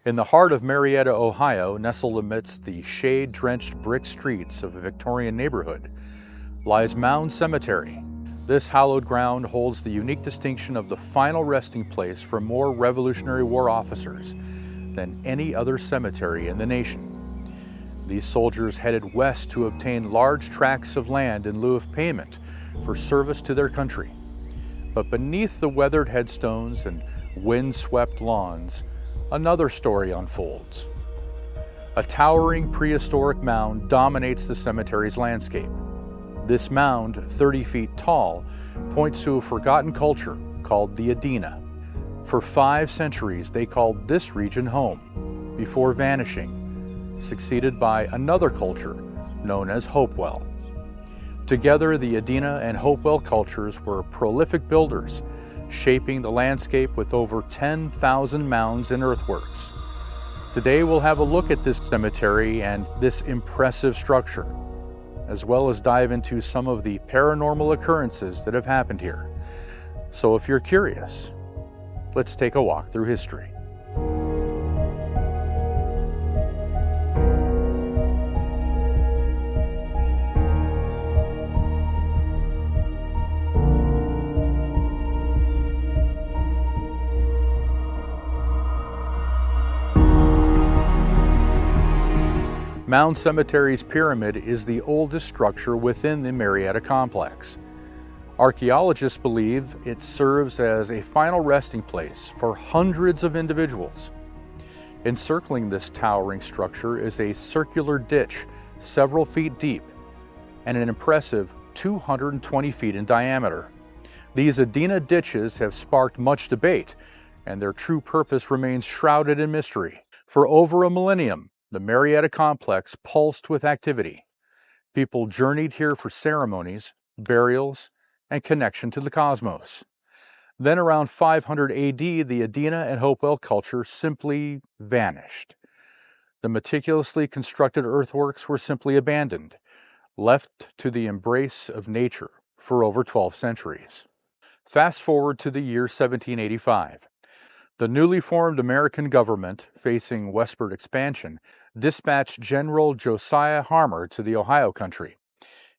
In the heart of Marietta, Ohio, nestled amidst the shade-drenched brick streets of a Victorian neighborhood, lies Mound Cemetery. This hallowed ground holds the unique distinction of the final resting place for more Revolutionary War officers than any other cemetery in the nation. These soldiers headed west to obtain large tracts of land in lieu of payment for service to their country. But beneath the weathered headstones and wind-swept lawns, another story unfolds. A towering prehistoric mound dominates the cemetery's landscape. This mound, 30 feet tall, points to a forgotten culture called the Adena. For 5 centuries, they called this region home, before vanishing, succeeded by another culture known as Hopewell. Together, the Adena and Hopewell cultures were prolific builders, shaping the landscape with over 10,000 mounds and earthworks. Today, we'll have a look at this cemetery and this impressive structure, as well as dive into some of the paranormal occurrences that have happened here. So if you're curious, let's take a walk through history. Mound Cemetery's pyramid is the oldest structure within the Marietta complex. Archaeologists believe it serves as a final resting place for hundreds of individuals. Encircling this towering structure is a circular ditch several feet deep and an impressive 220 feet in diameter. These Adena ditches have sparked much debate, and their true purpose remains shrouded in mystery. For over a millennium, the Marietta complex pulsed with activity. People journeyed here for ceremonies, burials, and connection to the cosmos. Then around 500 AD, the Adena and Hopewell culture simply vanished. The meticulously constructed earthworks were simply abandoned, left to the embrace of nature for over 12 centuries. Fast forward to the year 1785. The newly formed American government, facing westward expansion, dispatched General Josiah Harmer to the Ohio country.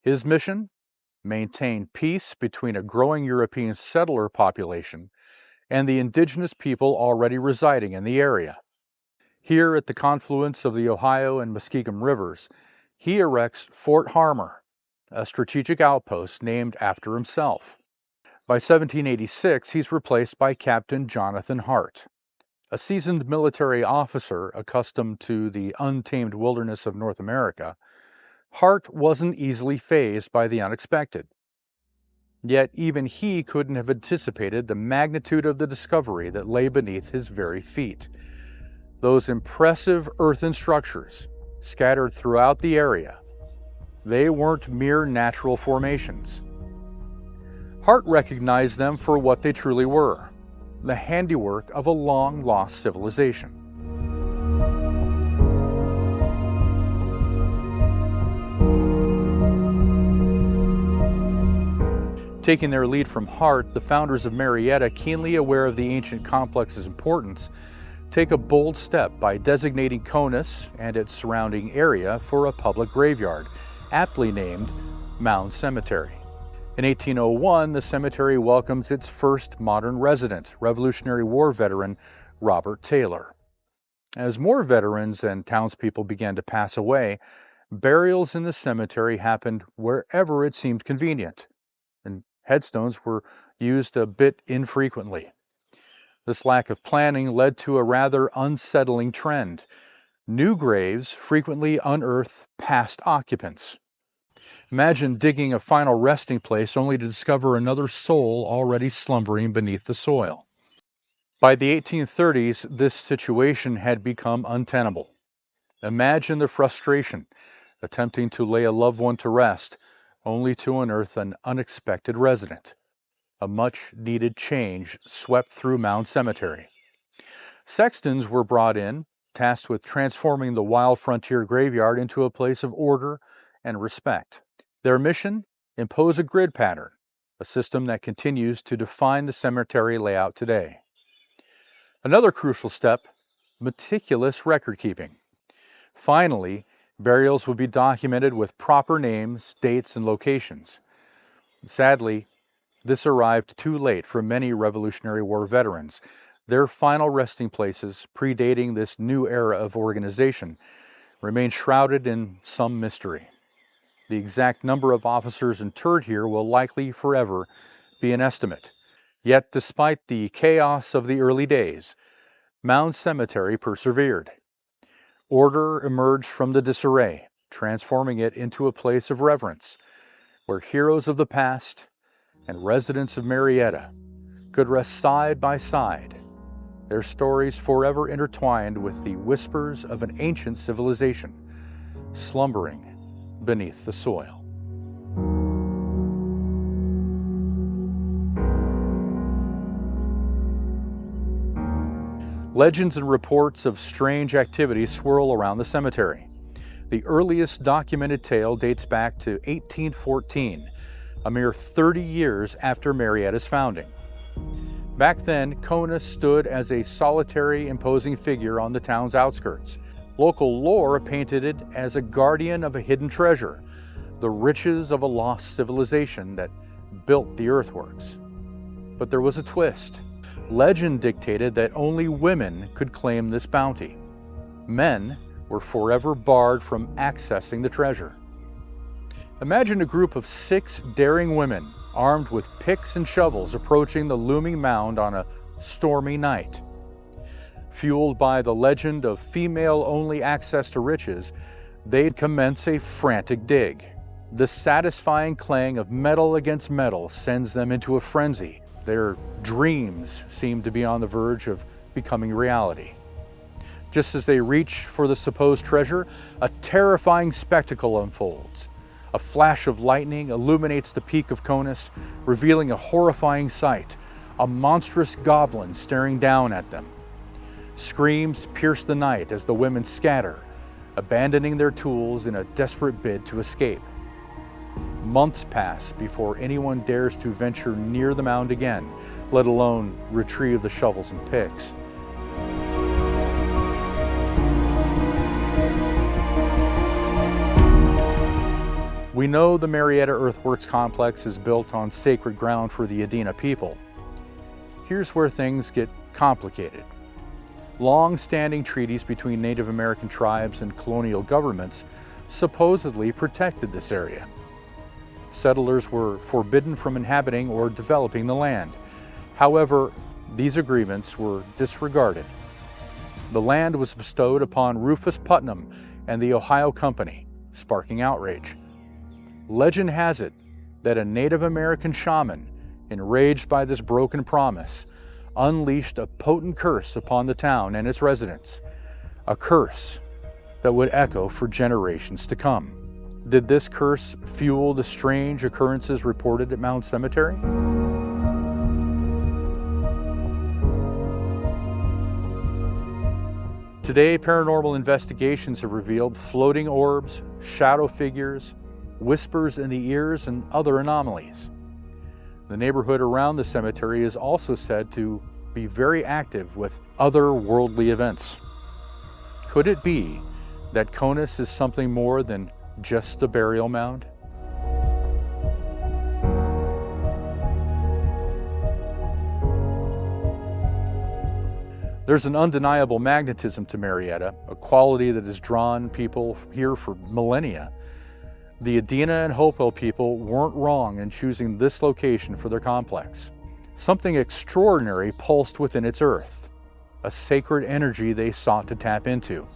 His mission? Maintain peace between a growing European settler population and the indigenous people already residing in the area. Here at the confluence of the Ohio and Muskingum rivers, he erects Fort Harmer, a strategic outpost named after himself. By 1786, he's replaced by Captain Jonathan Hart. A seasoned military officer accustomed to the untamed wilderness of North America, Hart wasn't easily fazed by the unexpected. Yet even he couldn't have anticipated the magnitude of the discovery that lay beneath his very feet. Those impressive earthen structures, scattered throughout the area, they weren't mere natural formations. Hart recognized them for what they truly were, the handiwork of a long-lost civilization. Taking their lead from Hart, the founders of Marietta, keenly aware of the ancient complex's importance, take a bold step by designating Conus and its surrounding area for a public graveyard, aptly named Mound Cemetery. In 1801, the cemetery welcomes its first modern resident, Revolutionary War veteran Robert Taylor. As more veterans and townspeople began to pass away, burials in the cemetery happened wherever it seemed convenient, and headstones were used a bit infrequently. This lack of planning led to a rather unsettling trend. New graves frequently unearthed past occupants. Imagine digging a final resting place only to discover another soul already slumbering beneath the soil. By the 1830s, this situation had become untenable. Imagine the frustration, attempting to lay a loved one to rest, only to unearth an unexpected resident. A much-needed change swept through Mound Cemetery. Sextons were brought in, tasked with transforming the wild frontier graveyard into a place of order and respect. Their mission? Impose a grid pattern, a system that continues to define the cemetery layout today. Another crucial step, meticulous record keeping. Finally, burials would be documented with proper names, dates, and locations. Sadly, this arrived too late for many Revolutionary War veterans. Their final resting places, predating this new era of organization, remain shrouded in some mystery. The exact number of officers interred here will likely forever be an estimate. Yet, despite the chaos of the early days, Mound Cemetery persevered. Order emerged from the disarray, transforming it into a place of reverence, where heroes of the past and residents of Marietta could rest side by side, their stories forever intertwined with the whispers of an ancient civilization slumbering beneath the soil. Legends and reports of strange activity swirl around the cemetery. The earliest documented tale dates back to 1814, a mere 30 years after Marietta's founding. Back then, Kona stood as a solitary, imposing figure on the town's outskirts. Local lore painted it as a guardian of a hidden treasure, the riches of a lost civilization that built the earthworks. But there was a twist. Legend dictated that only women could claim this bounty. Men were forever barred from accessing the treasure. Imagine a group of 6 daring women armed with picks and shovels approaching the looming mound on a stormy night. Fueled by the legend of female-only access to riches, they'd commence a frantic dig. The satisfying clang of metal against metal sends them into a frenzy. Their dreams seem to be on the verge of becoming reality. Just as they reach for the supposed treasure, a terrifying spectacle unfolds. A flash of lightning illuminates the peak of Conus, revealing a horrifying sight, a monstrous goblin staring down at them. Screams pierce the night as the women scatter, abandoning their tools in a desperate bid to escape. Months pass before anyone dares to venture near the mound again, let alone retrieve the shovels and picks. We know the Marietta Earthworks Complex is built on sacred ground for the Adena people. Here's where things get complicated. Long-standing treaties between Native American tribes and colonial governments supposedly protected this area. Settlers were forbidden from inhabiting or developing the land. However, these agreements were disregarded. The land was bestowed upon Rufus Putnam and the Ohio Company, sparking outrage. Legend has it that a Native American shaman, enraged by this broken promise, unleashed a potent curse upon the town and its residents, a curse that would echo for generations to come. Did this curse fuel the strange occurrences reported at Mound Cemetery? Today, paranormal investigations have revealed floating orbs, shadow figures, whispers in the ears, and other anomalies. The neighborhood around the cemetery is also said to be very active with otherworldly events. Could it be that Conus is something more than just a burial mound? There's an undeniable magnetism to Marietta, a quality that has drawn people here for millennia. The Adena and Hopewell people weren't wrong in choosing this location for their complex. Something extraordinary pulsed within its earth, a sacred energy they sought to tap into.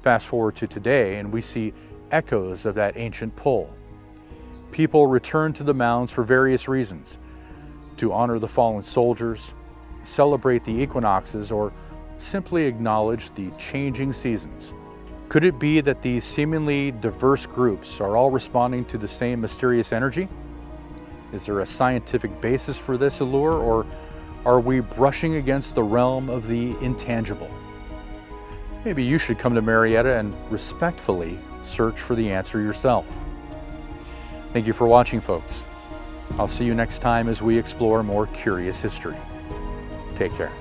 Fast forward to today, and we see echoes of that ancient pull. People return to the mounds for various reasons: to honor the fallen soldiers, celebrate the equinoxes, or simply acknowledge the changing seasons. Could it be that these seemingly diverse groups are all responding to the same mysterious energy? Is there a scientific basis for this allure, or are we brushing against the realm of the intangible? Maybe you should come to Marietta and respectfully search for the answer yourself. Thank you for watching, folks. I'll see you next time as we explore more curious history. Take care.